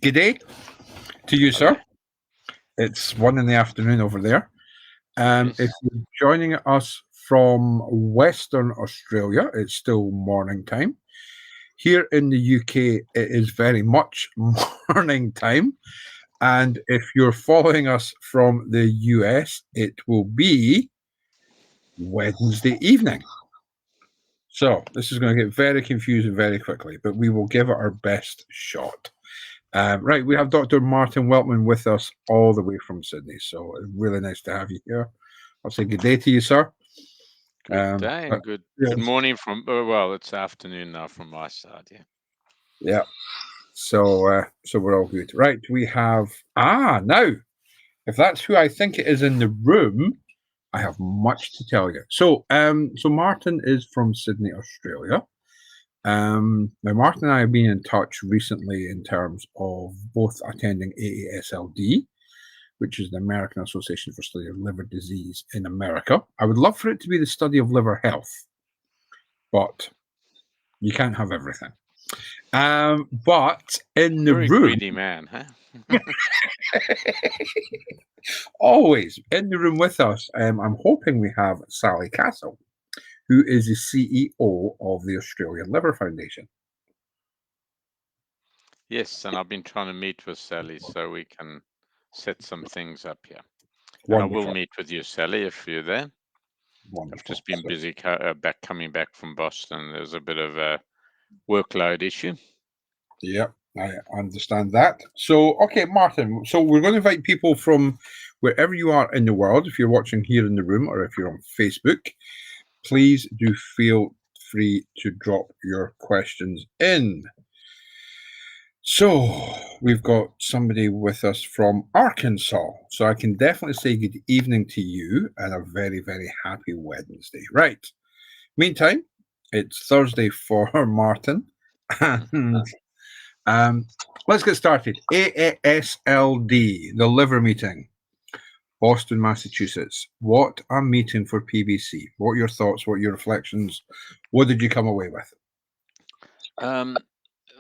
Good day to you, Hello. sir. It's 1 in the afternoon over there. Yes. If you're joining us from Western Australia, it's still morning time. Here in the UK, it is very much morning time. And if you're following us from the US, it will be Wednesday evening. So this is going to get very confusing very quickly, but we will give it our best shot. Right, we have Dr. Martin Weltman with us all the way from Sydney, so it's really nice to have you here. I'll say good day to you, sir. Good day and good yes, morning from well, it's afternoon now from my side, yeah. yeah. So we're all good. Right, we have now, if that's who I think it is in the room, I have much to tell you. So Martin is from Sydney, Australia. Now, Martin and I have been in touch recently in terms of both attending AASLD, which is the American Association for Study of Liver Disease in America. I would love for it to be the study of liver health, but you can't have everything. But in the Very room, greedy man, huh? always in the room with us, I'm hoping we have Sally Castle, who is the CEO of the Australian Liver Foundation. Yes, and I've been trying to meet with Sally so we can set some things up here. And I will Wonderful. meet with you, Sally, if you're there. I've Wonderful. just been busy coming back from Boston. There's a bit of a workload issue. Yep, I understand that. So, okay, Martin, so we're going to invite people from wherever you are in the world. If you're watching here in the room or if you're on Facebook, please do feel free to drop your questions in. So, we've got somebody with us from Arkansas. So, I can definitely say good evening to you and a very, very happy Wednesday. Right. Meantime, it's Thursday for Martin. And let's get started. AASLD, the liver meeting, Boston, Massachusetts. What a meeting for PBC. What are your thoughts? What are your reflections? What did you come away with?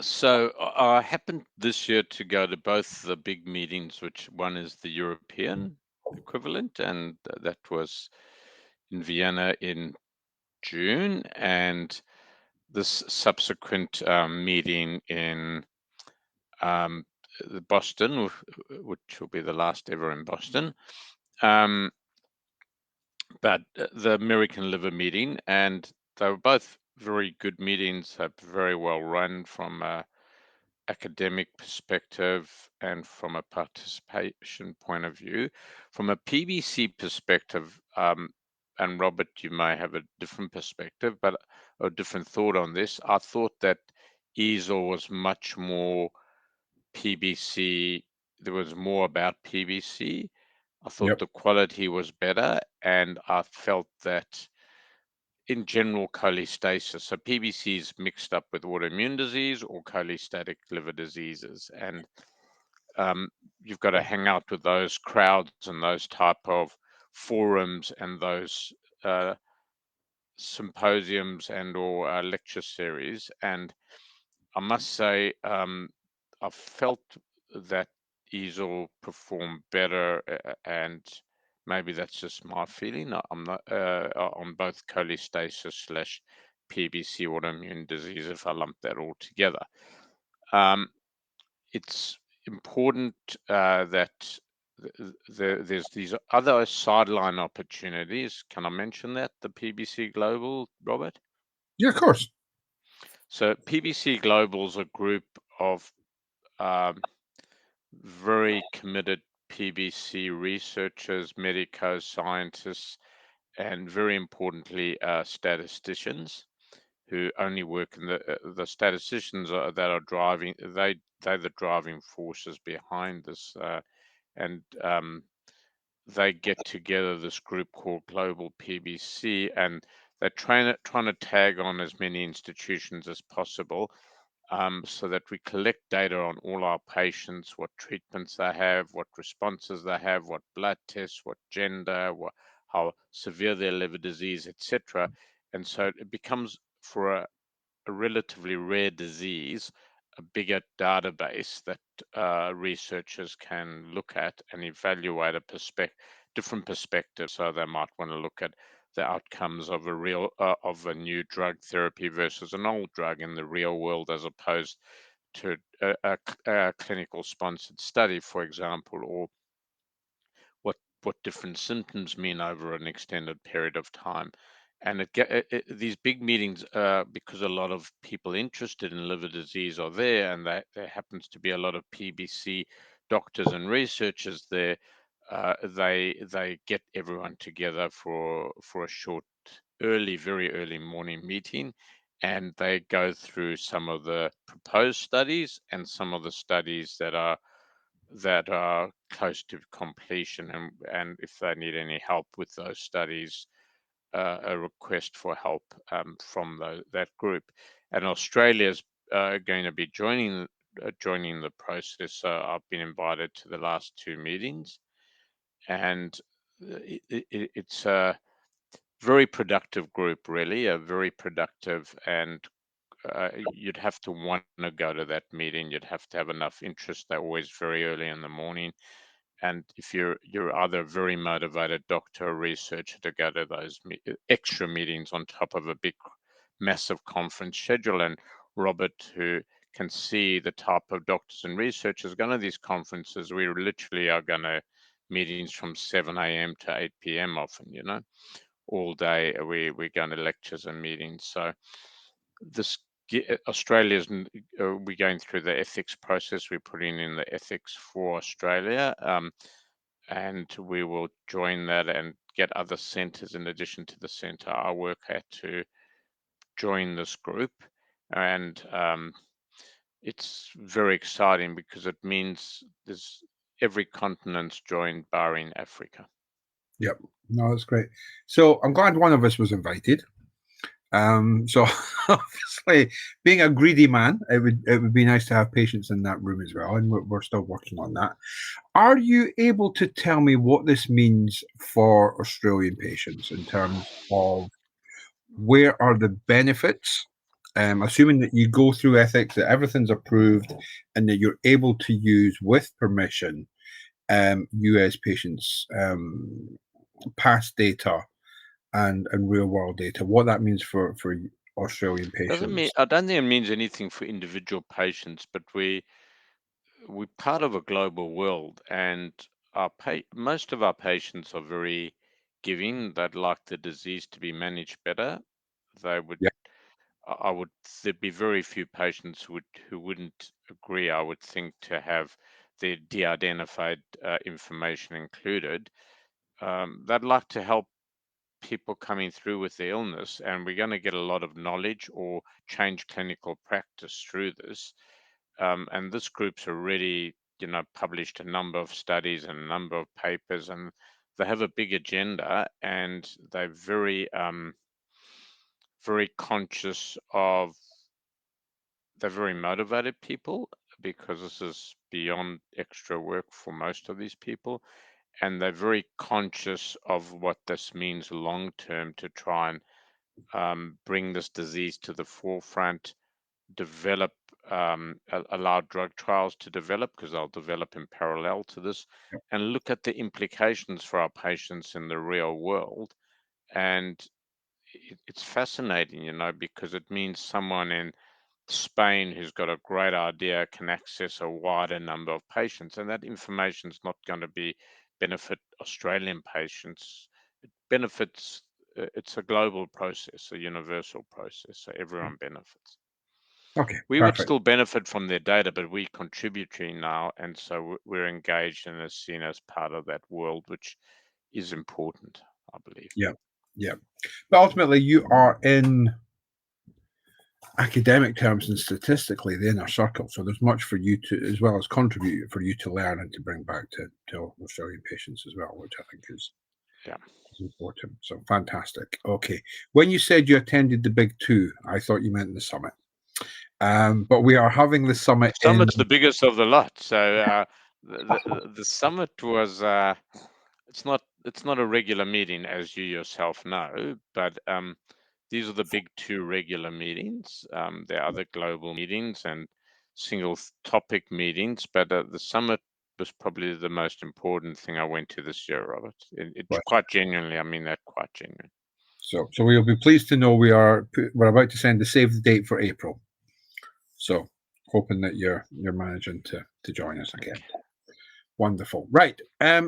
So I happened this year to go to both the big meetings, which one is the European equivalent, and that was in Vienna in June, and this subsequent meeting in Boston, which will be the last ever in Boston. But the American Liver meeting, and they were both very good meetings, very well run from a academic perspective and from a participation point of view. From a PBC perspective, and Robert, you may have a different perspective, but a different thought on this. I thought that EASL was much more PBC. There was more about PBC. I thought Yep. the quality was better, and I felt that in general cholestasis. So PBC is mixed up with autoimmune disease or cholestatic liver diseases, and you've got to hang out with those crowds and those type of forums and those symposiums and or lecture series. And I must say, I felt that EASL performed better, and maybe that's just my feeling. I'm not on both cholestasis slash PBC autoimmune disease, if I lump that all together. It's important that there's these other sideline opportunities. Can I mention that? The PBC Global, Robert? Yeah, of course. So PBC Global is a group of very committed PBC researchers, medicos, scientists, and very importantly, statisticians who only work in the statisticians that are driving. They're the driving forces behind this, and they get together this group called Global PBC, and they're trying to tag on as many institutions as possible, so that we collect data on all our patients, what treatments they have, what responses they have, what blood tests, what gender, how severe their liver disease, etc. And so it becomes, for a relatively rare disease, bigger database that researchers can look at and evaluate different perspectives. So they might want to look at the outcomes of a new drug therapy versus an old drug in the real world, as opposed to a clinical sponsored study, for example, or what different symptoms mean over an extended period of time. And these big meetings, because a lot of people interested in liver disease are there, and there happens to be a lot of PBC doctors and researchers there. They get everyone together for a short, very early morning meeting, and they go through some of the proposed studies and some of the studies that are close to completion, and if they need any help with those studies, a request for help from that group. And Australia's going to be joining the process. So I've been invited to the last two meetings, and it's a very productive group, really, a very productive, and you'd have to want to go to that meeting. You'd have to have enough interest. They're always very early in the morning, and if you're either a very motivated doctor or researcher to go to those extra meetings on top of a big massive conference schedule. And Robert, who can see the type of doctors and researchers going to these conferences, we literally are going to meetings from 7 a.m. to 8 p.m. often, all day. We're going to lectures and meetings. So this Australia's we're going through the ethics process. We're putting in the ethics for Australia, and we will join that and get other centres in addition to the centre I work at to join this group. And it's very exciting because it means there's every continent's joined, barring Africa. Yep. No, that's great. So I'm glad one of us was invited. So obviously, being a greedy man, it would be nice to have patients in that room as well, and we're still working on that. Are you able to tell me what this means for Australian patients in terms of where are the benefits? Assuming that you go through ethics, that everything's approved, and that you're able to use with permission US patients' past data and real world data, what that means for Australian Doesn't mean patients. I don't think it means anything for individual patients, but we're part of a global world, and most of our patients are very giving. They'd like the disease to be managed better. They would, Yeah. I would, there'd be very few patients who wouldn't agree, I would think, to have their de-identified information included. They'd like to help people coming through with the illness, and we're going to get a lot of knowledge or change clinical practice through this. And this group's already, published a number of studies and a number of papers, and they have a big agenda, and they're very conscious of. They're very motivated people because this is beyond extra work for most of these people, and they're very conscious of what this means long term to try and bring this disease to the forefront, develop, allow drug trials to develop, because they'll develop in parallel to this, and look at the implications for our patients in the real world. And it's fascinating, because it means someone in Spain who's got a great idea can access a wider number of patients, and that information is not going to be benefit Australian patients. It benefits. It's a global process, a universal process, so everyone benefits. Okay, We would perfect. still benefit from their data, but we're contributory now, and so we're engaged and are seen as part of that world, which is important, I believe. Yeah, yeah. But ultimately, you are in academic terms and statistically the inner circle. So there's much for you to, as well as contribute, for you to learn and to bring back to Australian patients as well, which I think is Yeah. important. So fantastic. Okay. When you said you attended the big two, I thought you meant the summit. But we are having the summit in. Summit's the biggest of the lot. So the summit was it's not a regular meeting, as you yourself know, but these are the big two regular meetings. There are other global meetings, and single topic meetings, but the summit was probably the most important thing I went to this year, Robert. It's quite genuinely, I mean that quite genuinely. So we'll be pleased to know we're about to send the save the date for April. So hoping that you're managing to join us again. Okay. Wonderful. Right.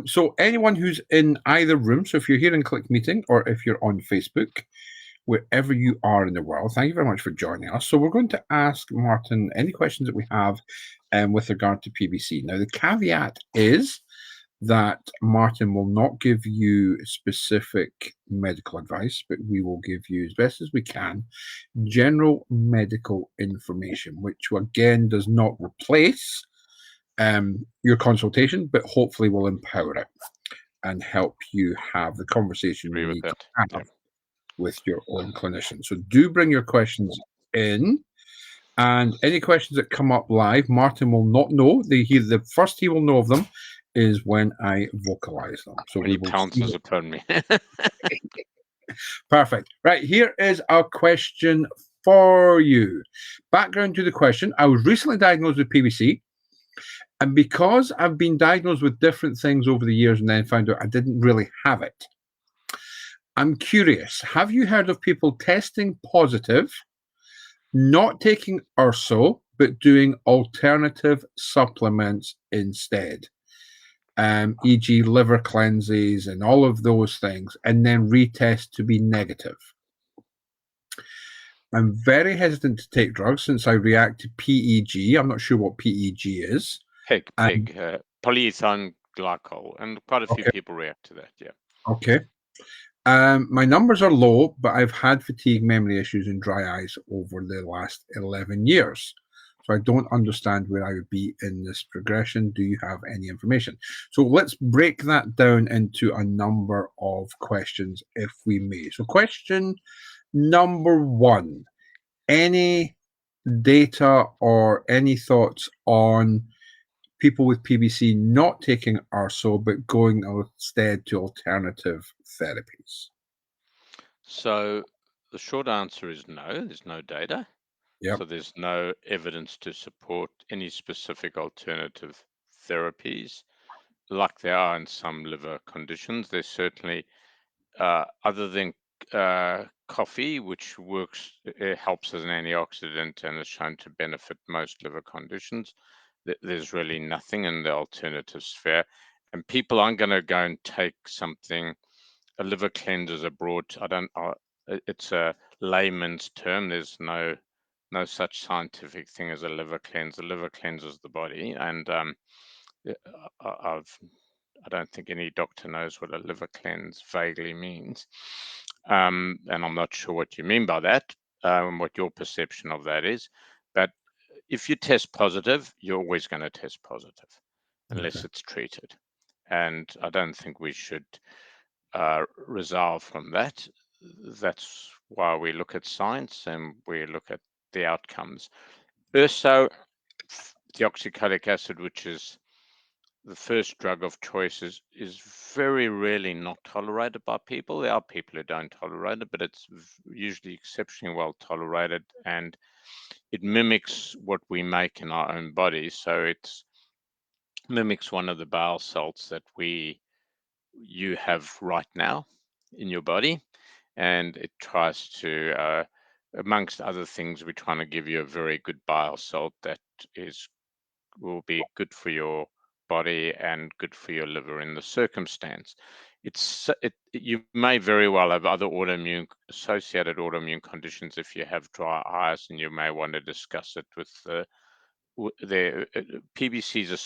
So anyone who's in either room, so if you're here in Click Meeting or if you're on Facebook, wherever you are in the world, thank you very much for joining us. So we're going to ask Martin any questions that we have with regard to PBC. Now, the caveat is that Martin will not give you specific medical advice, but we will give you, as best as we can, general medical information, which again does not replace your consultation, but hopefully will empower it and help you have the conversation you need to have with your own clinician. So do bring your questions in, and any questions that come up live, Martin will not know. The first he will know of them is when I vocalize them. So when he pounces upon me. Perfect. Right, here is our question for you. Background to the question: I was recently diagnosed with PBC, and because I've been diagnosed with different things over the years and then found out I didn't really have it, I'm curious, have you heard of people testing positive, not taking URSO, but doing alternative supplements instead? E.g. liver cleanses and all of those things, and then retest to be negative. I'm very hesitant to take drugs since I react to PEG. I'm not sure what PEG is. PEG, polyethylene glycol, and quite a few people react to that, yeah. Okay. My numbers are low, but I've had fatigue, memory issues, and dry eyes over the last 11 years. So I don't understand where I would be in this progression. Do you have any information? So let's break that down into a number of questions, if we may. So question number one, any data or any thoughts on people with PBC not taking URSO, but going instead to alternative therapies? So the short answer is no, there's no data. Yep. So there's no evidence to support any specific alternative therapies like there are in some liver conditions. There's certainly, other than coffee, which works, it helps as an antioxidant and is shown to benefit most liver conditions, there's really nothing in the alternative sphere. And people aren't going to go and take something, a liver cleanse is a broad, it's a layman's term. There's no such scientific thing as a liver cleanse. The liver cleanses the body, and I don't think any doctor knows what a liver cleanse vaguely means, and I'm not sure what you mean by that, what your perception of that is. But if you test positive, you're always going to test positive unless it's treated, and I don't think we should resolve from that. That's why we look at science and we look at the outcomes. URSO, deoxycholic acid, which is the first drug of choice, is very rarely not tolerated by people. There are people who don't tolerate it, but it's usually exceptionally well tolerated, and it mimics what we make in our own body. So it mimics one of the bile salts that you have right now in your body, and it tries to, amongst other things, we're trying to give you a very good bile salt that will be good for your body and good for your liver in the circumstance. You may very well have other associated autoimmune conditions if you have dry eyes, and you may want to discuss it with the PBC is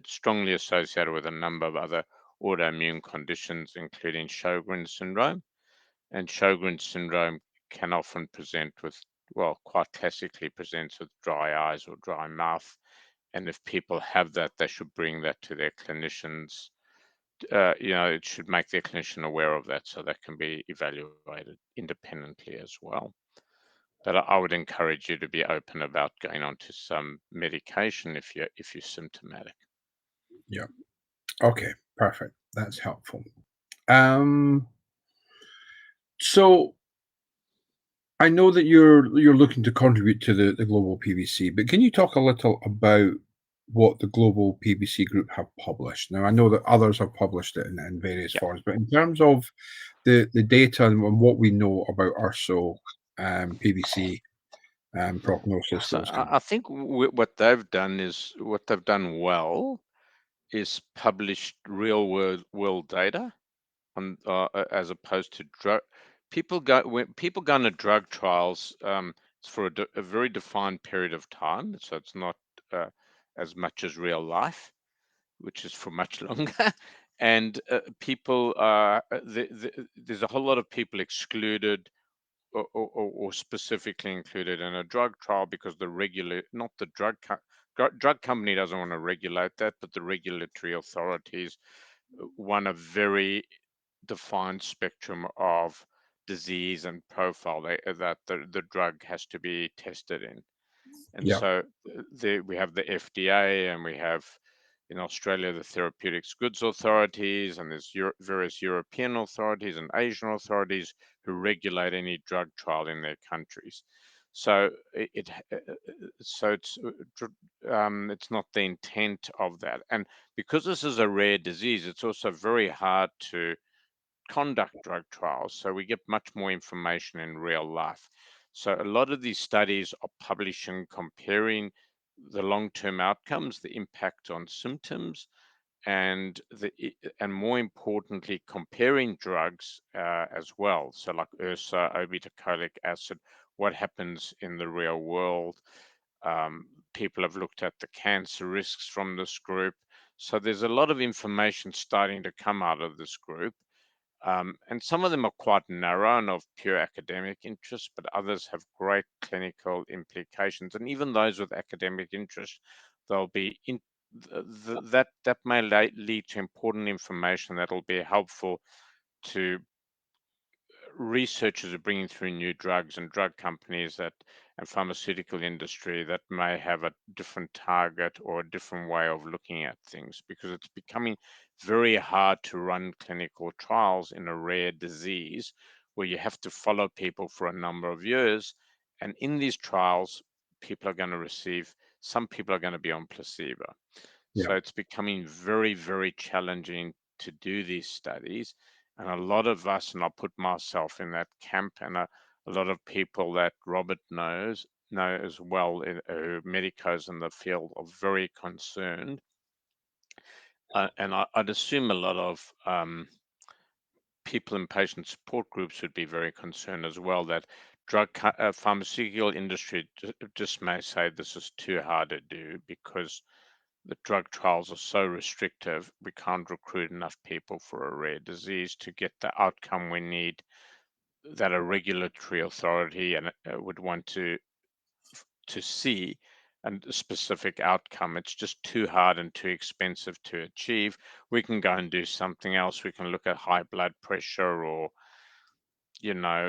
strongly associated with a number of other autoimmune conditions, including Sjogren's syndrome. And Sjogren's syndrome can often present with, well, quite classically presents with dry eyes or dry mouth. And if people have that, they should bring that to their clinicians. It should make their clinician aware of that so that can be evaluated independently as well. But I would encourage you to be open about going on to some medication if you're symptomatic. Yeah. Okay, perfect. That's helpful. So I know that you're looking to contribute to the global PBC, but can you talk a little about what the global PBC group have published? Now, I know that others have published it in various Yeah. forms, but in terms of the data and what we know about URSO, PBC, prognosis, So those kind of. I think what they've done well is published real world data on as opposed to drug. When people go into drug trials, it's for a very defined period of time, so it's not as much as real life, which is for much longer. And people there's a whole lot of people excluded or specifically included in a drug trial because not the drug company doesn't want to regulate that, but the regulatory authorities want a very defined spectrum of disease and profile that the drug has to be tested in. And Yeah, so we have the FDA, and we have in Australia the Therapeutics Goods Authorities, and there's various European authorities and Asian authorities who regulate any drug trial in their countries. So it's not the intent of that. And because this is a rare disease, it's also very hard to conduct drug trials, so we get much more information in real life. So a lot of these studies are publishing, comparing the long-term outcomes, the impact on symptoms, and and more importantly, comparing drugs as well. So like URSA, obeticholic acid, what happens in the real world. People have looked at the cancer risks from this group. So there's a lot of information starting to come out of this group. And some of them are quite narrow and of pure academic interest, but others have great clinical implications. And even those with academic interest, they'll be that may lead to important information that will be helpful to researchers are bringing through new drugs and drug companies and pharmaceutical industry that may have a different target or a different way of looking at things, because it's becoming very hard to run clinical trials in a rare disease where you have to follow people for a number of years. And in these trials, some people are going to be on placebo. yeah. So it's becoming very, very challenging to do these studies. And a lot of us, and I'll put myself in that camp, and a lot of people that Robert know as well, medicos in the field, are very concerned. And I'd assume a lot of people in patient support groups would be very concerned as well that pharmaceutical industry just may say this is too hard to do because the drug trials are so restrictive, we can't recruit enough people for a rare disease to get the outcome we need, that a regulatory authority and would want to see and a specific outcome. It's just too hard and too expensive to achieve. We can go and do something else. We can look at high blood pressure or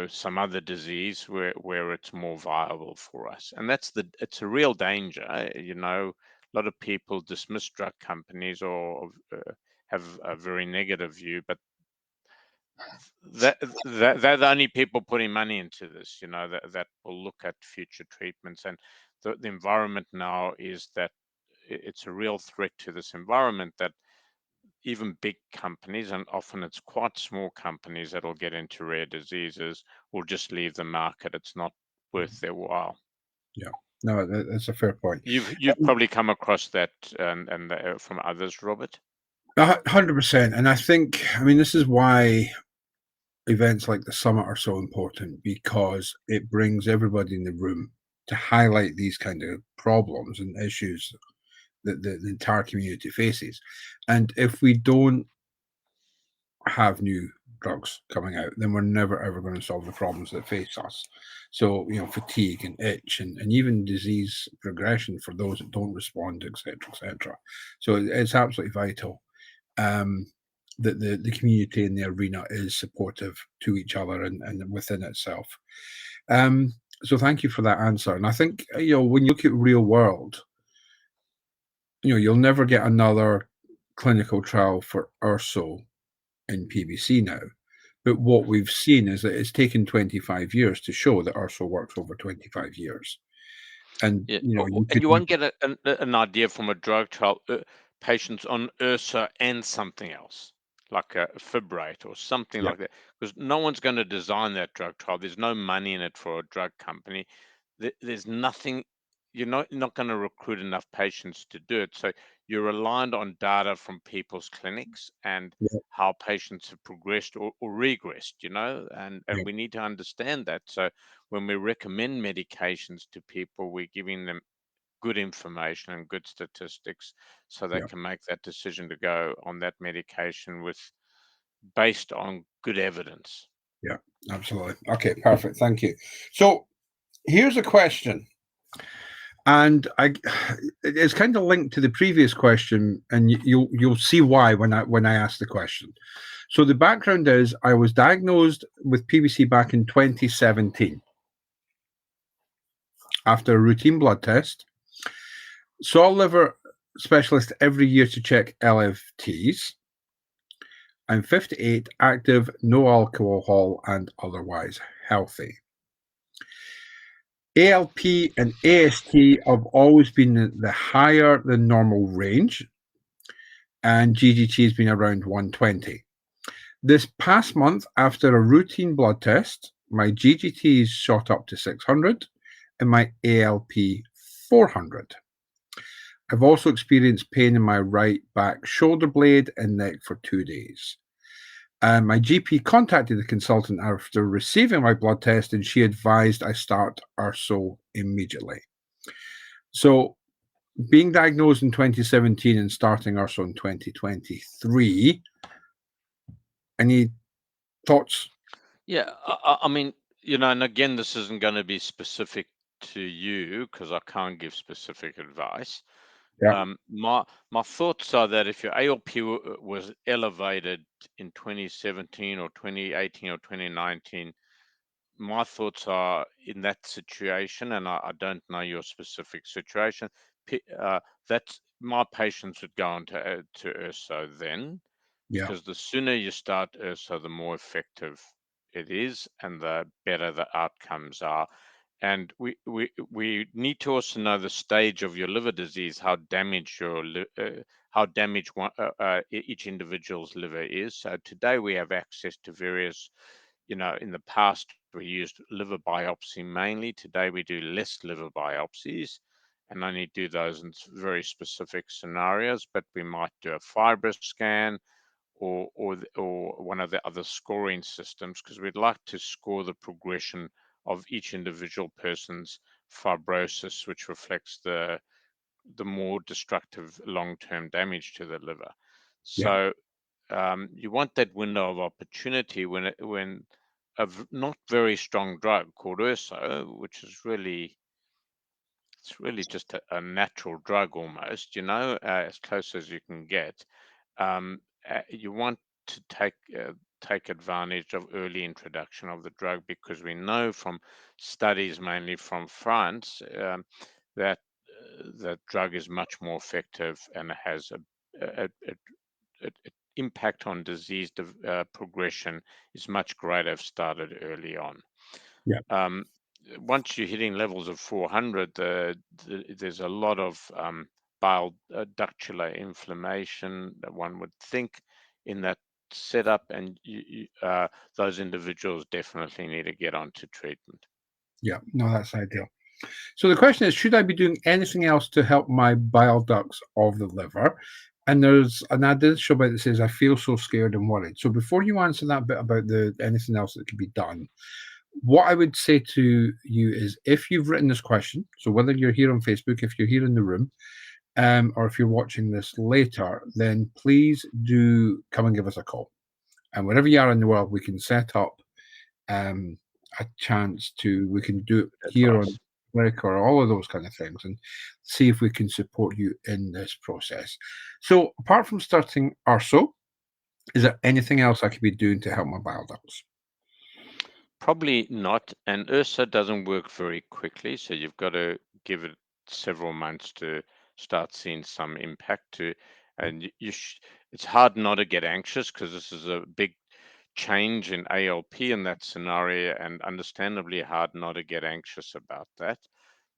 some other disease where it's more viable for us. And it's a real danger. A lot of people dismiss drug companies or have a very negative view, but they're the only people putting money into this, that will look at future treatments. And the environment now is that it's a real threat to this environment that even big companies, and often it's quite small companies that'll get into rare diseases, will just leave the market. It's not worth their while. Yeah. No, that's a fair point. You've probably come across that from others, Robert. 100%. And I think, I mean, this is why events like the summit are so important, because it brings everybody in the room to highlight these kind of problems and issues that the entire community faces. And if we don't have new drugs coming out, then we're never ever going to solve the problems that face us. So, fatigue and itch and even disease progression for those that don't respond, etc., etc. So it's absolutely vital that the community in the arena is supportive to each other and within itself. So thank you for that answer. And I think, when you look at real world, you'll never get another clinical trial for URSO in PBC now. But what we've seen is that it's taken 25 years to show that URSO works over 25 years. And, Yeah, you and could you won't get an idea from a drug trial, patients on URSA and something else, like a fibrate or something yeah, like that, because no one's going to design that drug trial. There's no money in it for a drug company. There's nothing. You're not going to recruit enough patients to do it. So you're reliant on data from people's clinics and yeah, how patients have progressed or regressed. And yeah, we need to understand that. So when we recommend medications to people, we're giving them good information and good statistics so they yeah, can make that decision to go on that medication based on good evidence. yeah, absolutely. Okay, perfect. Thank you. So here's a question. And it's kind of linked to the previous question, and you'll see why when I ask the question. So the background is I was diagnosed with PBC back in 2017 after a routine blood test. Saw a liver specialist every year to check LFTs. I'm 58, active, no alcohol, and otherwise healthy. ALP and AST have always been the higher than normal range, and GGT has been around 120. This past month, after a routine blood test, my GGT is shot up to 600 and my ALP 400. I've also experienced pain in my right back shoulder blade and neck for 2 days. And my GP contacted the consultant after receiving my blood test, and she advised I start URSO immediately. So, being diagnosed in 2017 and starting URSO in 2023, any thoughts? Yeah, I mean, and again, this isn't going to be specific to you because I can't give specific advice. Yeah, My thoughts are that if your ALP was elevated in 2017 or 2018 or 2019, my thoughts are in that situation, and I don't know your specific situation. That's my patients would go on to URSO then, yeah, because the sooner you start URSO, the more effective it is, and the better the outcomes are. And we need to also know the stage of your liver disease, how damaged each individual's liver is. So today we have access to various, in the past we used liver biopsy mainly. Today we do less liver biopsies and only do those in very specific scenarios. But we might do a FibroScan or one of the other scoring systems, because we'd like to score the progression of each individual person's fibrosis, which reflects the more destructive long-term damage to the liver. yeah, So you want that window of opportunity when not very strong drug called URSO, which is really just a natural drug almost, as close as you can get. You want to take advantage of early introduction of the drug, because we know from studies mainly from France, that the drug is much more effective and has a impact on disease progression is much greater if started early on. yeah, Um, Once you're hitting levels of 400, there's a lot of bile ductular inflammation that one would think in that setup, and those individuals definitely need to get onto treatment. yeah. No, that's ideal. So the question is, should I be doing anything else to help my bile ducts of the liver? And there's an additional bit that says, I feel so scared and worried. So before you answer that bit about the anything else that could be done, what I would say to you is, if you've written this question, so whether you're here on Facebook, if you're here in the room, or if you're watching this later, then please do come and give us a call. And wherever you are in the world, we can set up um, a chance we can do it here on Advice. America or all of those kind of things, and see if we can support you in this process. So apart from starting URSO, is there anything else I could be doing to help my bile ducts? Probably not, and URSA doesn't work very quickly, so you've got to give it several months to start seeing some impact to, and it's hard not to get anxious because this is a big change in ALP in that scenario, and understandably hard not to get anxious about that.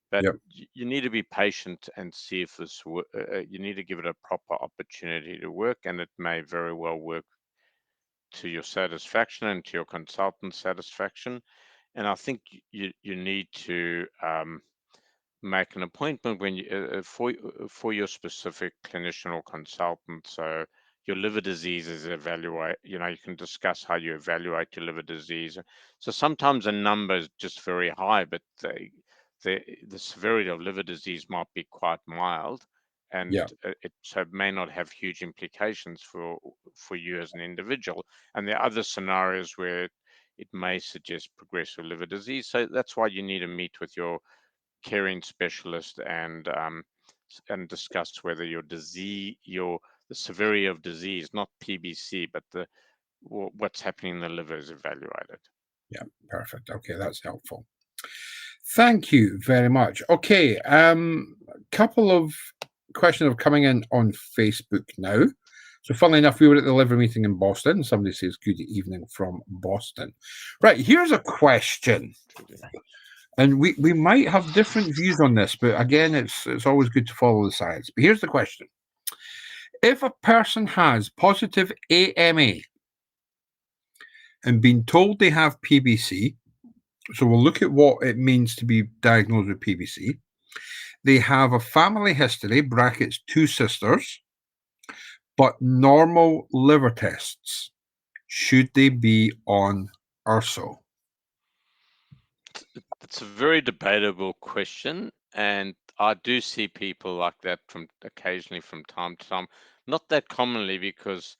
But Yep. you need to be patient and see if this. You need to give it a proper opportunity to work, and it may very well work to your satisfaction and to your consultant's satisfaction. And I think you need to make an appointment when you for your specific clinician or consultant. So your liver disease is evaluate. You know, you can discuss how you evaluate your liver disease. So sometimes a number is just very high, but the severity of liver disease might be quite mild, and Yeah. it so it may not have huge implications for you as an individual. And there are other scenarios where it may suggest progressive liver disease. So that's why you need to meet with your caring specialist and discuss whether your disease, the severity of disease, not PBC, but what's happening in the liver is evaluated. Yeah, perfect. Okay, that's helpful. Thank you very much. Okay, couple of questions are coming in on Facebook now. So funnily enough, we were at the liver meeting in Boston. Somebody says good evening from Boston. Right, here's a question. And we might have different views on this, but again, it's always good to follow the science. But here's the question. If a person has positive AMA and been told they have PBC, so we'll look at what it means to be diagnosed with PBC. They have a family history, brackets 2 sisters, but normal liver tests. Should they be on URSO? It's a very debatable question, and I do see people like that occasionally from time to time. Not that commonly, because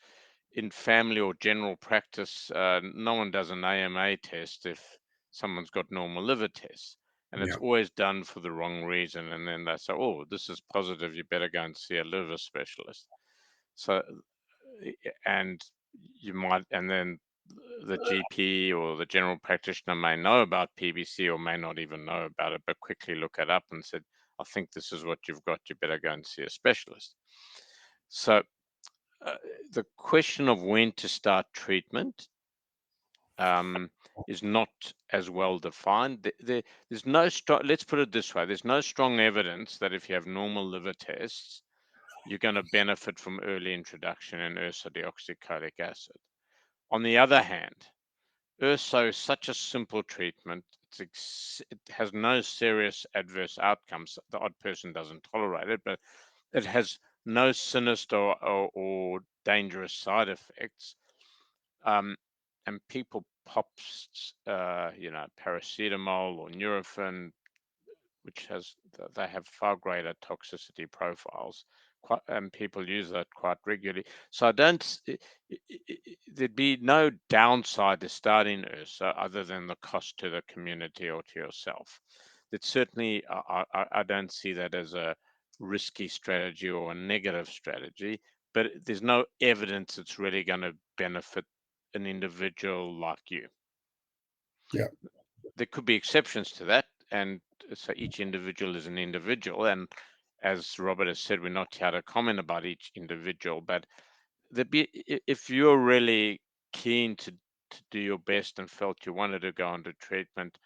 in family or general practice, no one does an AMA test if someone's got normal liver tests, and it's always done for the wrong reason. And then they say, "Oh, this is positive. You better go and see a liver specialist." So, and you might, and then the GP or the general practitioner may know about PBC or may not even know about it, but quickly look it up and said, "I think this is what you've got. You better go and see a specialist." So the question of when to start treatment is not as well defined. There's no strong, let's put it this way, there's no strong evidence that if you have normal liver tests, you're going to benefit from early introduction in ursodeoxycholic acid. On the other hand, urso is such a simple treatment. It has no serious adverse outcomes. The odd person doesn't tolerate it, but it has no sinister or dangerous side effects. And people pop, paracetamol or Nurofen, which they have far greater toxicity profiles, and people use that quite regularly. So there'd be no downside to starting URSO other than the cost to the community or to yourself. That certainly, I don't see that as a risky strategy or a negative strategy, but there's no evidence it's really going to benefit an individual like you. Yeah. There could be exceptions to that, and so each individual is an individual, and as Robert has said, we're not here to comment about each individual, but if you're really keen to do your best and felt you wanted to go into treatment,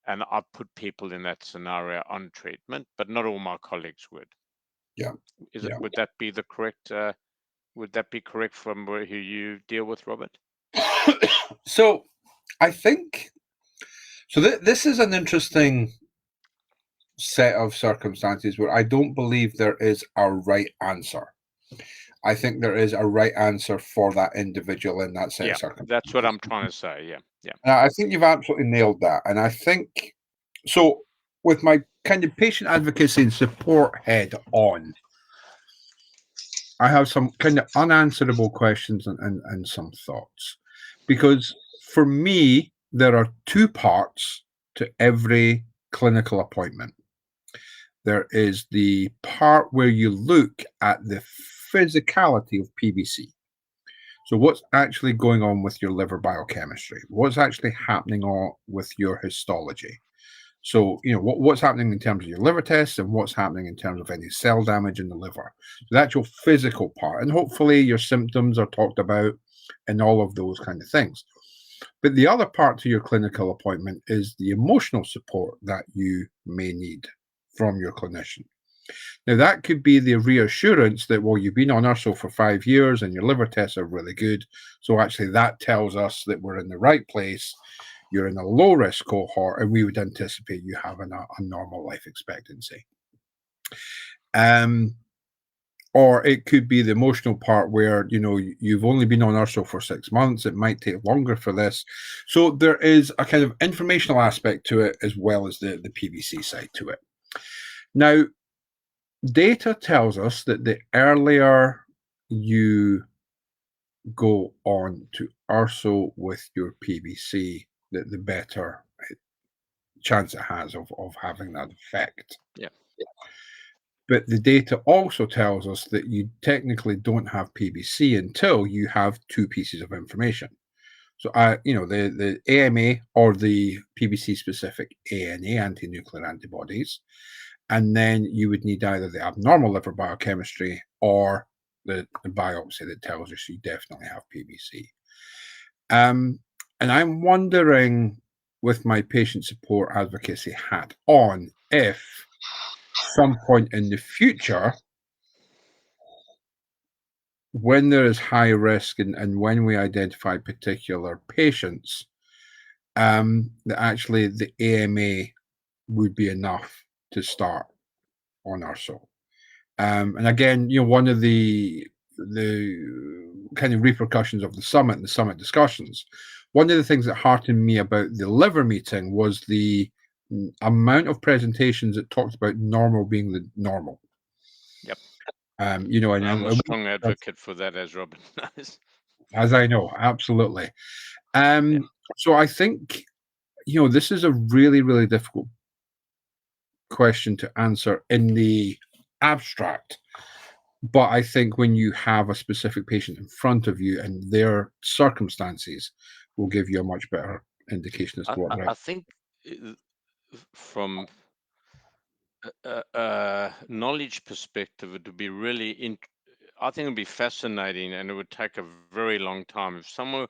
and I put people in that scenario on treatment, but not all my colleagues would. Yeah. Would that be the correct? Would that be correct from who you deal with, Robert? So I think so. This is an interesting set of circumstances where I don't believe there is a right answer. I think there is a right answer for that individual in that set of circumstances. That's what I'm trying to say. Yeah. I think you've absolutely nailed that. And I think so. With my kind of patient advocacy and support head on, I have some kind of unanswerable questions and some thoughts. Because for me, there are 2 parts to every clinical appointment. There is the part where you look at the physicality of PBC. So what's actually going on with your liver biochemistry? What's actually happening with your histology? So, what's happening in terms of your liver tests and what's happening in terms of any cell damage in the liver. So the actual physical part. And hopefully your symptoms are talked about and all of those kind of things. But the other part to your clinical appointment is the emotional support that you may need from your clinician. Now, that could be the reassurance that, well, you've been on Urso for 5 years and your liver tests are really good. So actually, that tells us that we're in the right place. You're in a low risk cohort, and we would anticipate you having a normal life expectancy. Or it could be the emotional part where, you've only been on Urso for 6 months. It might take longer for this. So there is a kind of informational aspect to it as well as the PBC side to it. Now, data tells us that the earlier you go on to Urso with your PBC, the better chance it has of having that effect. Yeah. But the data also tells us that you technically don't have PBC until you have 2 pieces of information. So, the AMA or the PBC specific ANA, anti-nuclear antibodies, and then you would need either the abnormal liver biochemistry or the biopsy that tells us you definitely have PBC. And I'm wondering, with my patient support advocacy hat on, if some point in the future, when there is high risk and when we identify particular patients, that actually the AMA would be enough to start on Urso. And again, one of the kind of repercussions of the summit and the summit discussions, one of the things that heartened me about the liver meeting was the amount of presentations that talked about normal being the normal. Yep. And I'm a strong advocate for that, as Robin knows. As I know, absolutely. So I think, this is a really, really difficult question to answer in the abstract. But I think when you have a specific patient in front of you and their circumstances will give you a much better indication as to what I think from a knowledge perspective, it would be really I think it would be fascinating, and it would take a very long time if someone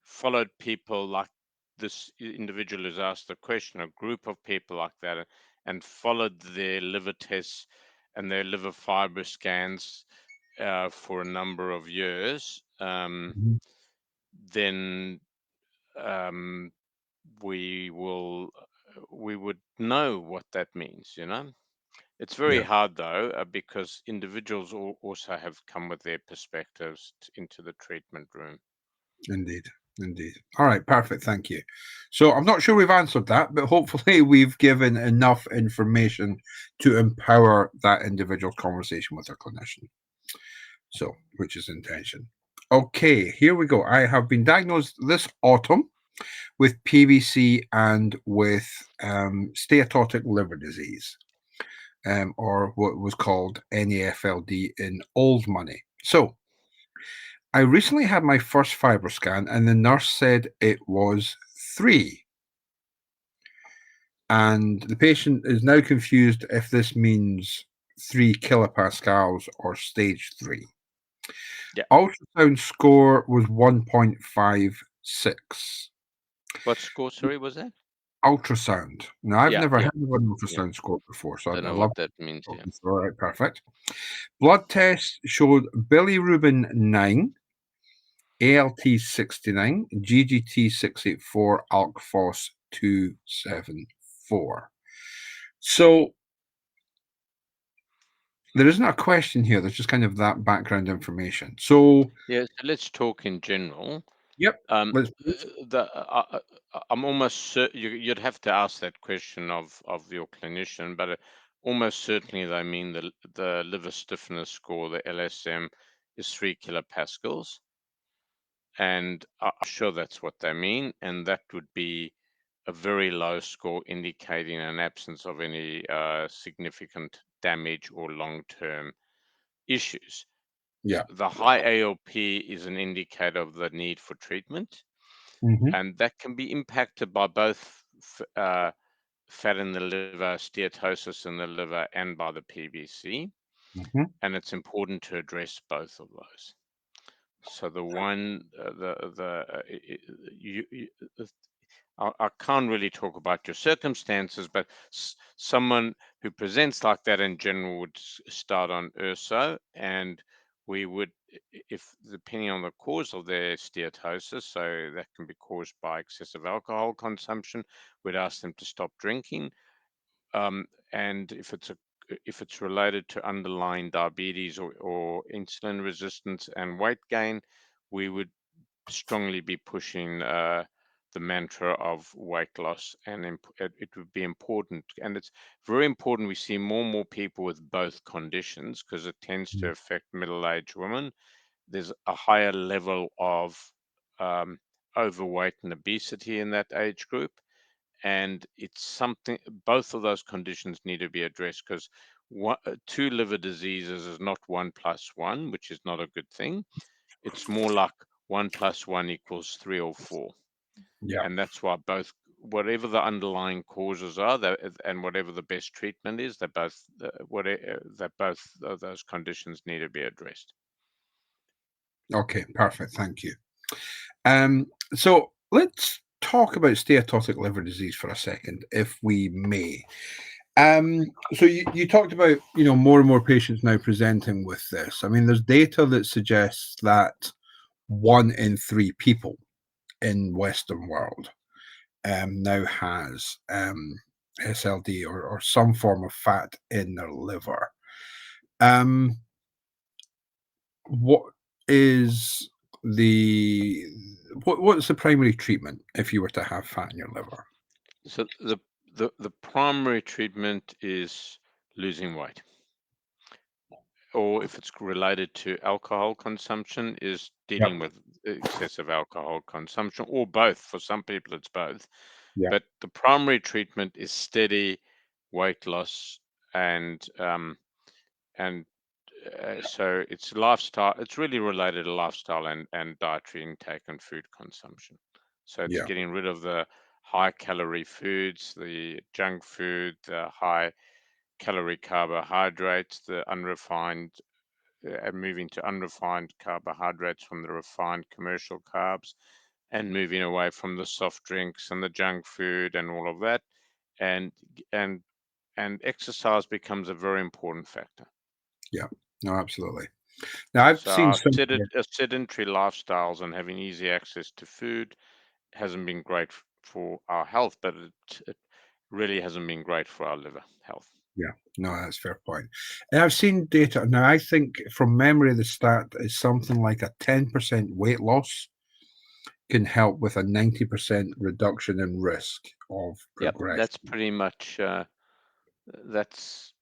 followed people like this individual who's asked the question, a group of people like that, and followed their liver tests and their liver fiber scans for a number of years. Mhm. Then we would know what that means. It's very Yeah, hard though, because individuals also have come with their perspectives into the treatment room. indeed. Indeed. All right, perfect. Thank you. So I'm not sure we've answered that, but hopefully we've given enough information to empower that individual's conversation with their clinician. So, which is intention. Okay, here we go. I have been diagnosed this autumn with PBC and with steatotic liver disease, or what was called NAFLD in old money. So, I recently had my first fiber scan, and the nurse said it was 3. And the patient is now confused if this means 3 kilopascals or stage 3. Yeah. Ultrasound score was 1.56. What score, sorry, was that? Ultrasound. Now, I've never Yeah. had an ultrasound score before, so Don't I know love what that means. Yeah. it. All right, perfect. Blood test showed bilirubin 9, ALT 69, GGT 684, ALK Phos 274. So there isn't a question here. There's just kind of that background information. So Yeah. So let's talk in general. yep, let's I'm almost certain you'd have to ask that question of your clinician, but almost certainly they mean the liver stiffness score, the LSM, is 3 kilopascals, and I'm sure that's what they mean, and that would be a very low score indicating an absence of any significant damage or long-term issues. yeah. The high ALP is an indicator of the need for treatment, Hmm. and that can be impacted by both fat in the liver, steatosis in the liver, and by the PBC. Hmm. And it's important to address both of those. So the one, you, I can't really talk about your circumstances, but someone who presents like that in general would start on URSO, and we would, if depending on the cause of their steatosis, so that can be caused by excessive alcohol consumption, we'd ask them to stop drinking. And if it's related to underlying diabetes or insulin resistance and weight gain, we would strongly be pushing the mantra of weight loss, and it would be important. And it's very important. We see more and more people with both conditions because it tends to Mm, affect middle-aged women. There's a higher level of um, overweight and obesity in that age group, and it's something, both of those conditions need to be addressed, because two liver diseases is not 1+1, which is not a good thing. It's more like 1+1 = 3 or 4. yeah. And that's why both, whatever the underlying causes are, and whatever the best treatment is, that both of those conditions need to be addressed. Okay, perfect. Thank you. So let's talk about steatotic liver disease for a second, if we may. So you talked about, more and more patients now presenting with this. I mean, there's data that suggests that 1 in 3 people in Western world now has SLD or some form of fat in their liver. Um, what is the what's the primary treatment if you were to have fat in your liver? So the primary treatment is losing weight, or if it's related to alcohol consumption, is Yep. dealing with excessive alcohol consumption, or both. For some people, it's both. Yeah. But the primary treatment is steady weight loss, and so it's lifestyle. It's really related to lifestyle and dietary intake and food consumption. So it's Yeah. getting rid of the high calorie foods, the junk food, the high calorie carbohydrates, the unrefined, and moving to unrefined carbohydrates from the refined commercial carbs, and moving away from the soft drinks and the junk food and all of that. And and and exercise becomes a very important factor. Yeah. No, absolutely. Now I've So seen our some. sedentary lifestyles and having easy access to food hasn't been great for our health, but it really hasn't been great for our liver health. Yeah, no, that's a fair point. And I've seen data. Now, I think from memory, the stat is something like a 10% weight loss can help with a 90% reduction in risk of Yep, that's progression. pretty much that's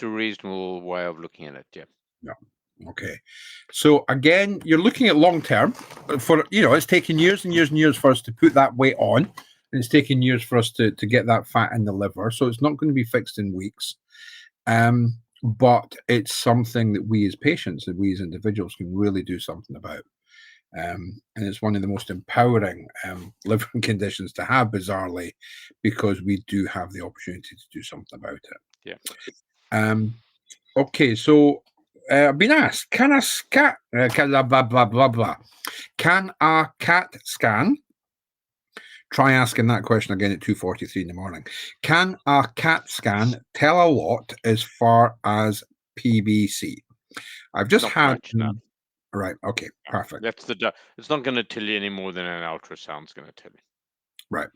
a reasonable way of looking at it. Yeah. Yeah. Okay. So again, you're looking at long term. For it's taken years and years and years for us to put that weight on, and it's taken years for us to get that fat in the liver. So it's not going to be fixed in weeks. But it's something that we as patients and we as individuals can really do something about. And it's one of the most empowering liver conditions to have, bizarrely, because we do have the opportunity to do something about it. Yeah. Okay, so I've been asked, can a cat, blah, blah, blah, blah, blah. Can a CAT scan, try asking that question again at 2:43 in the morning. Can a CAT scan tell a lot as far as PBC? I've just Not had, much, no. right, okay, No. perfect, It's not going to tell you any more than an ultrasound's going to tell you. right,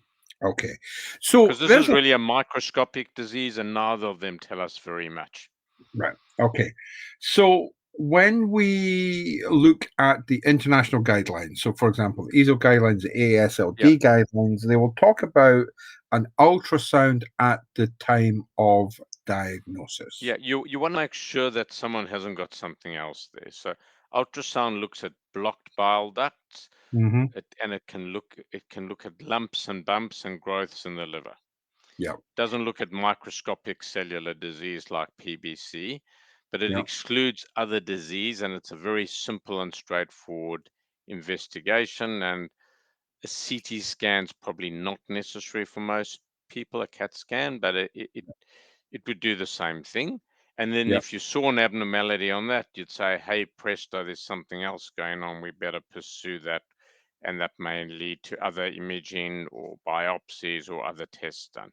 okay. Because So this there's is a, really a microscopic disease, and neither of them tell us very much. right, okay. So when we look at the international guidelines, so for example, the EASL guidelines, the Yep. AASLD guidelines, they will talk about an ultrasound at the time of diagnosis. Yeah, you want to make sure that someone hasn't got something else there. So ultrasound looks at blocked bile ducts, Hmm. and it can look at lumps and bumps and growths in the liver. Yeah, Doesn't look at microscopic cellular disease like PBC, but it yeah, excludes other disease, and it's a very simple and straightforward investigation. And a CT scan's probably not necessary for most people, a CAT scan, but it would do the same thing. And then Yeah. if you saw an abnormality on that, you'd say, hey, presto, there's something else going on. We better pursue that. And that may lead to other imaging or biopsies or other tests done.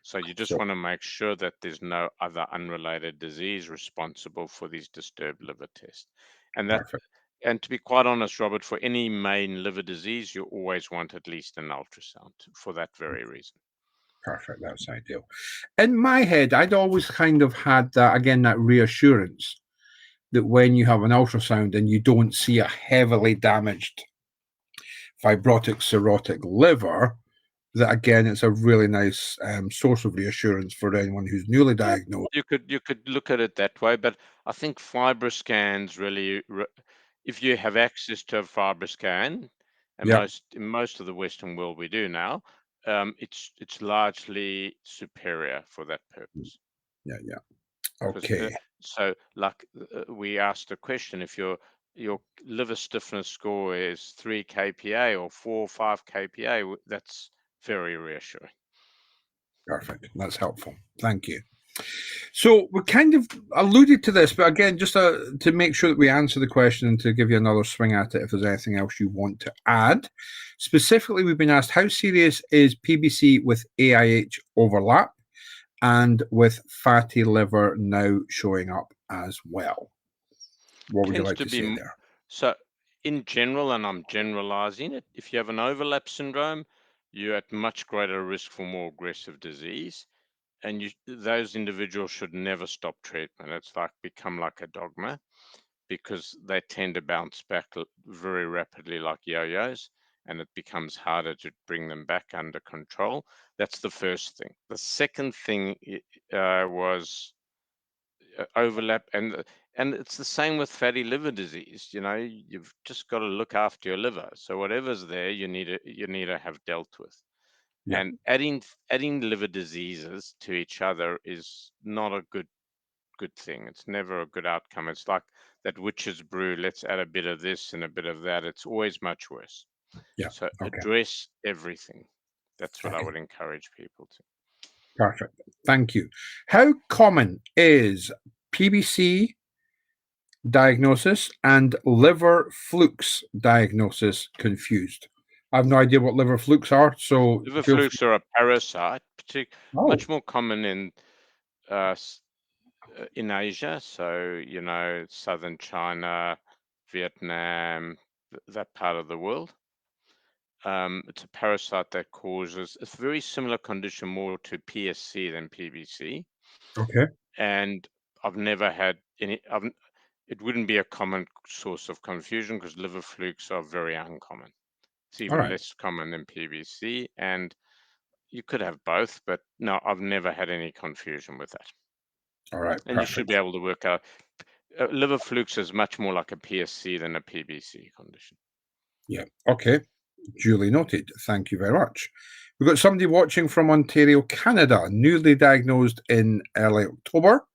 So you just want to make sure that there's no other unrelated disease responsible for these disturbed liver tests. And that, Perfect. and to be quite honest, Robert, for any main liver disease, you always want at least an ultrasound for that very reason. Perfect. That's ideal. In my head, I'd always kind of had that, again, that reassurance that when you have an ultrasound and you don't see a heavily damaged fibrotic cirrhotic liver, that again, it's a really nice source of reassurance for anyone who's newly diagnosed. You could look at it that way, but I think FibroScans really, if you have access to a FibroScan, and Yeah. in most of the Western world we do now, it's largely superior for that purpose. Yeah. Yeah. 'Cause, Okay. so like we asked a question, if your liver stiffness score is 3 kPa or 4 or 5 kPa, that's very reassuring. Perfect. That's helpful. Thank you. So we kind of alluded to this, but again, just to make sure that we answer the question and to give you another swing at it if there's anything else you want to add. Specifically, we've been asked, how serious is PBC with AIH overlap and with fatty liver now showing up as well? What would you Tends like to to be say there? so in general, and I'm generalizing it, if you have an overlap syndrome, you're at much greater risk for more aggressive disease, and those individuals should never stop treatment. It's like become like a dogma because they tend to bounce back very rapidly like yo-yos, and it becomes harder to bring them back under control. That's the first thing. The second thing was overlap, and it's the same with fatty liver disease. You've just got to look after your liver. So whatever's there, you need to have dealt with. Yeah. And adding liver diseases to each other is not a good thing. It's never a good outcome. It's like that witch's brew. Let's add a bit of this and a bit of that. It's always much worse. Yeah. So Okay. address everything. That's what I Okay. would encourage people to. Perfect. Thank you. How common is PBC diagnosis and liver flukes diagnosis confused? I have no idea what liver flukes are, so Liver feel free. flukes are a parasite, Oh, much more common uh, in Asia. So, southern China, Vietnam, that part of the world. It's a parasite that causes a very similar condition more to PSC than PBC. okay. And I've never had any, it wouldn't be a common source of confusion because liver flukes are very uncommon. It's All even right. less common than PBC. And you could have both, but no, I've never had any confusion with that. All right. And you should Perfect. be able to work out liver flukes is much more like a PSC than a PBC condition. Yeah. Okay. Duly noted. Thank you very much. We've got somebody watching from Ontario, Canada, newly diagnosed in early October.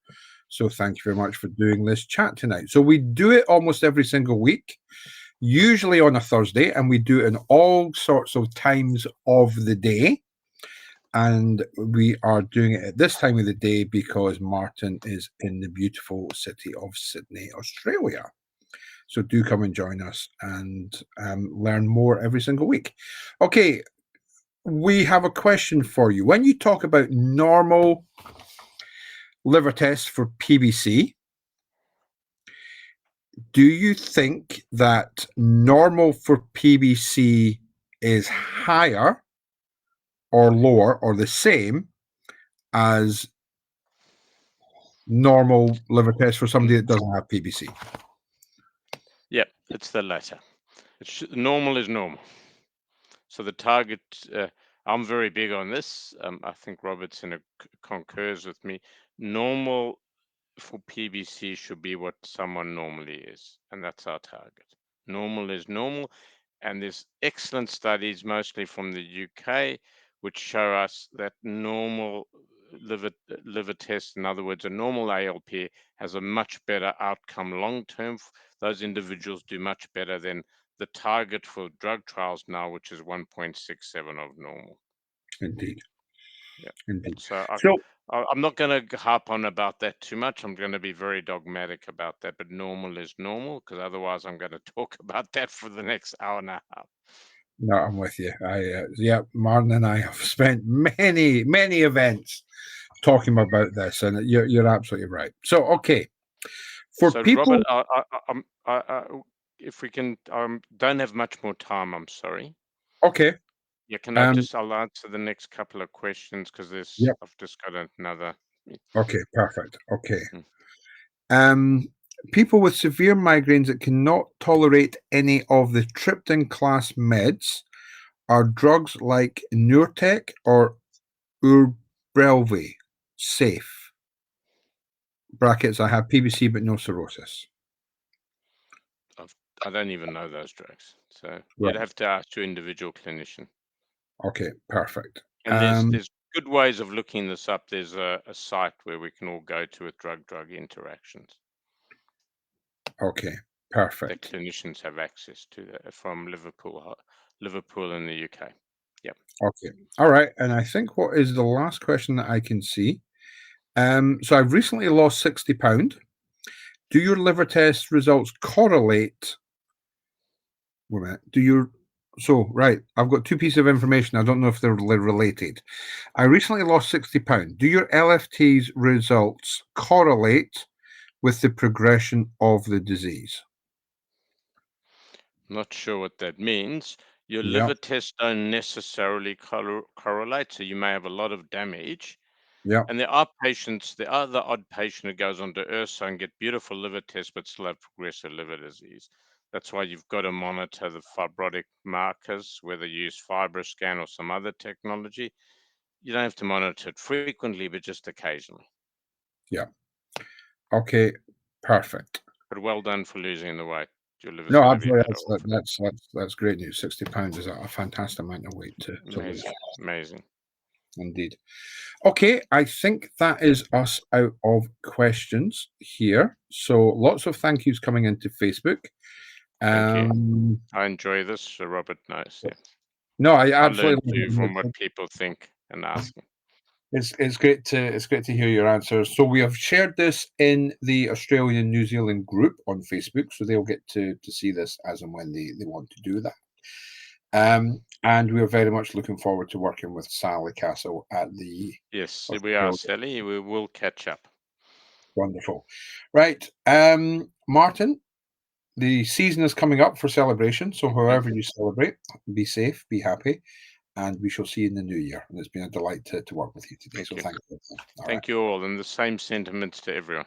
So thank you very much for doing this chat tonight. So we do it almost every single week, usually on a Thursday, and we do it in all sorts of times of the day. And we are doing it at this time of the day because Martin is in the beautiful city of Sydney, Australia. So do come and join us and learn more every single week. Okay, we have a question for you. When you talk about normal liver tests for PBC, do you think that normal for PBC is higher or lower or the same as normal liver test for somebody that doesn't have PBC? Yeah, it's the latter. Normal is normal. So the target, I'm very big on this. I think Robertson concurs with me. Normal for PBC should be what someone normally is, and that's our target. Normal is normal, and there's excellent studies, mostly from the UK, which show us that normal liver test, in other words, a normal ALP, has a much better outcome long term. Those individuals do much better than the target for drug trials now, which is 1.67 of normal. Indeed. Yeah. Indeed. So So I'm not going to harp on about that too much. I'm going to be very dogmatic about that, but normal is normal because otherwise I'm going to talk about that for the next hour and a half. No, I'm with you. Yeah, Martin and I have spent many, many events talking about this, and you're absolutely right. So, okay, for So, people, Robert, if we can, don't have much more time. I'm sorry. okay, Yeah, can I um, just? I'll answer the next couple of questions because yeah, I've just got another. okay, perfect. Okay, Mm. um, people with severe migraines that cannot tolerate any of the triptan class meds are drugs like Ntech or Urbry safe? Brackets. I have PBC but no cirrhosis. I don't even know those drugs, so you'd Right. have to ask your individual clinician. Okay, perfect. And there's good ways of looking this up. There's a site where we can all go to with drug interactions Okay, that perfect. clinicians have access to that from Liverpool in the UK. Yep. Okay. All right. And I think what is the last question that I can see? So I've recently lost 60 pounds. Do your liver test results correlate? Wait a minute. Right, I've got two pieces of information. I don't know if they're related. I recently lost 60 pounds. Do your LFT's results correlate with the progression of the disease? Not sure what that means. Your Yeah, liver tests don't necessarily correlate, so you may have a lot of damage. yeah, And there are patients, there are the odd patient who goes on to Ursa and get beautiful liver tests, but still have progressive liver disease. That's why you've got to monitor the fibrotic markers, whether you use FibroScan or some other technology. You don't have to monitor it frequently, but just occasionally. yeah. Okay, perfect. But well done for losing the weight. Your liver's No, going to be absolutely. better off. That's great news. 60 pounds is a fantastic amount of weight to lose. Amazing, amazing. Indeed. Okay, I think that is us out of questions here. So lots of thank yous coming into Facebook. Thank you. Um, I enjoy this, so Robert knows. Yeah. no, I I learn absolutely too love from what it. people think and asking. It's great to hear your answers. So we have shared this in the Australian New Zealand group on Facebook, so they'll get to see this as and when they want to do that. And we are very much looking forward to working with Sally Castle at the Yes, we are, Australian. Sally. We will catch up. Wonderful. Right. Martin, the season is coming up for celebration. So however you celebrate, be safe, be happy, and we shall see you in the new year. And it's been a delight to work with you today. Thank So you. thank you. All right. Thank you all, and the same sentiments to everyone.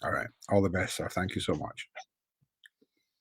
All right. All the best, sir. Thank you so much.